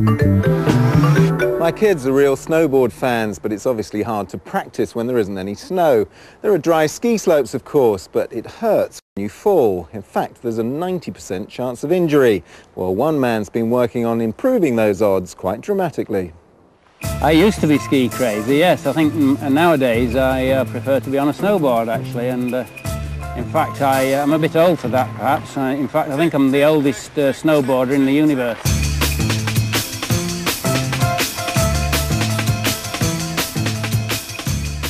My kids are real snowboard fans, but it's obviously hard to practice when there isn't any snow. There are dry ski slopes, of course, but it hurts when you fall. In fact, there's a 90% chance of injury. Well, one man's been working on improving those odds quite dramatically. I used to be ski crazy, yes. I think nowadays I prefer to be on a snowboard, actually, and in fact I'm a bit old for that, perhaps. In fact, I think I'm the oldest snowboarder in the universe.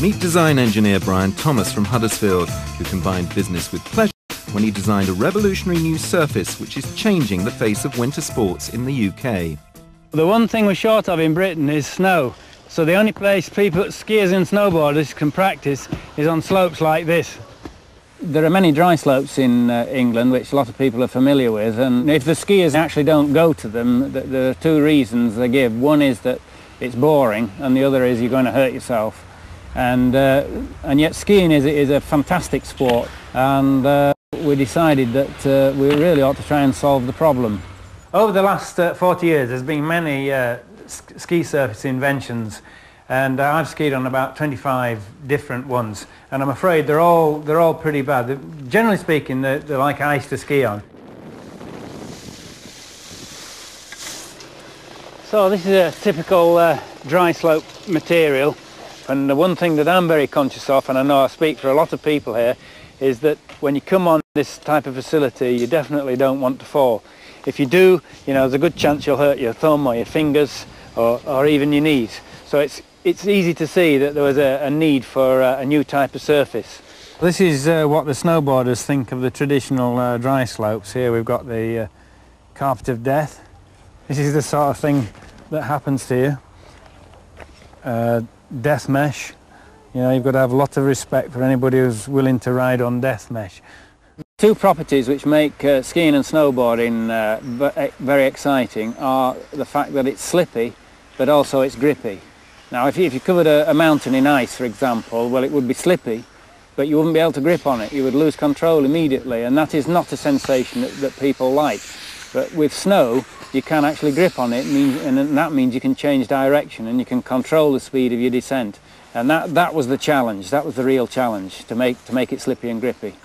Meet design engineer Brian Thomas from Huddersfield, who combined business with pleasure when he designed a revolutionary new surface which is changing the face of winter sports in the UK. The one thing we're short of in Britain is snow. So the only place people, skiers and snowboarders, can practice is on slopes like this. There are many dry slopes in England which a lot of people are familiar with, and if the skiers actually don't go to them, there are two reasons they give. One is that it's boring, and the other is you're going to hurt yourself. And yet skiing is a fantastic sport, and we decided that we really ought to try and solve the problem. Over the last 40 years there's been many ski surface inventions, and I've skied on about 25 different ones, and I'm afraid they're all pretty bad. Generally speaking, they're like ice to ski on. So this is a typical dry slope material. And the one thing that I'm very conscious of, and I know I speak for a lot of people here, is that when you come on this type of facility, you definitely don't want to fall. If you do, you know, there's a good chance you'll hurt your thumb or your fingers or even your knees. So it's easy to see that there was a need for a new type of surface. This is what the snowboarders think of the traditional dry slopes. Here we've got the carpet of death. This is the sort of thing that happens to you. Death mesh, you know, you've got to have a lot of respect for anybody who's willing to ride on death mesh. Two properties which make skiing and snowboarding very exciting are the fact that it's slippy, but also it's grippy. Now if you covered a mountain in ice, for example, well, it would be slippy, but you wouldn't be able to grip on it. You would lose control immediately, and that is not a sensation that people like. But with snow, you can actually grip on it, and that means you can change direction and you can control the speed of your descent. And that was the challenge, that was the real challenge, to make it slippy and grippy.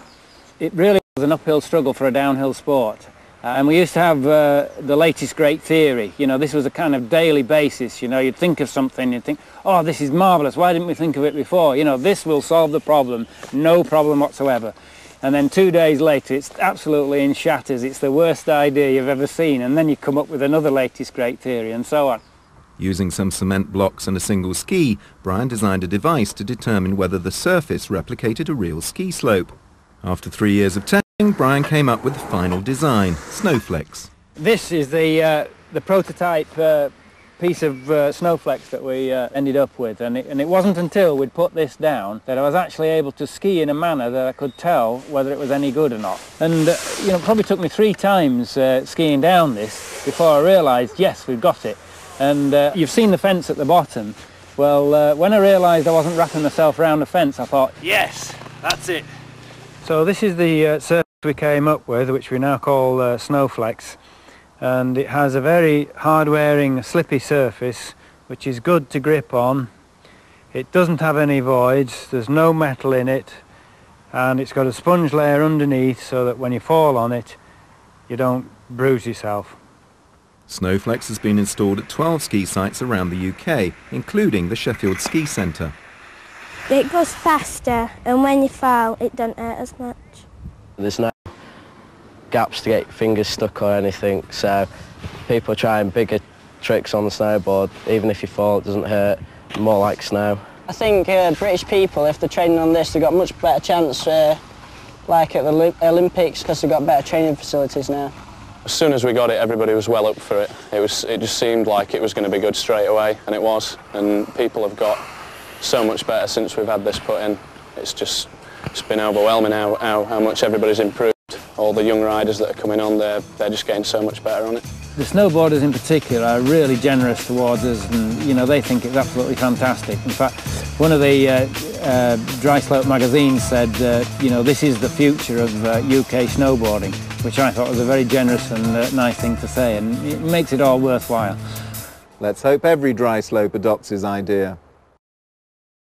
It really was an uphill struggle for a downhill sport. And we used to have the latest great theory. You know, this was a kind of daily basis. You know, you'd think of something, you'd think, oh, this is marvellous, why didn't we think of it before? You know, this will solve the problem, no problem whatsoever. And then 2 days later, it's absolutely in shatters. It's the worst idea you've ever seen. And then you come up with another latest great theory, and so on. Using some cement blocks and a single ski, Brian designed a device to determine whether the surface replicated a real ski slope. After 3 years of testing, Brian came up with the final design, Snowflex. This is the prototype piece of Snowflex that we ended up with, and it wasn't until we'd put this down that I was actually able to ski in a manner that I could tell whether it was any good or not. And you know, it probably took me 3 times skiing down this before I realised, yes, we've got it. And you've seen the fence at the bottom. Well, when I realised I wasn't wrapping myself around the fence, I thought, yes, that's it. So this is the surface we came up with, which we now call Snowflex. And it has a very hard-wearing, slippy surface, which is good to grip on. It doesn't have any voids, there's no metal in it, and it's got a sponge layer underneath so that when you fall on it, you don't bruise yourself. Snowflex has been installed at 12 ski sites around the UK, including the Sheffield Ski Centre. It goes faster, and when you fall, it doesn't hurt as much. There's no gaps to get your fingers stuck or anything, so people are trying bigger tricks on the snowboard. Even if you fall, it doesn't hurt, more like snow. I think British people, if they're training on this, they've got much better chance like at the Olympics, because they've got better training facilities now. As soon as we got it, everybody was well up for it. It just seemed like it was going to be good straight away, and it was. And people have got so much better since we've had this put in. It's been overwhelming how much everybody's improved. All the young riders that are coming on, they're just getting so much better on it. The snowboarders in particular are really generous towards us, and you know, they think it's absolutely fantastic. In fact, one of the Dry Slope magazines said, you know, this is the future of UK snowboarding, which I thought was a very generous and nice thing to say, and it makes it all worthwhile. Let's hope every dry slope adopts his idea.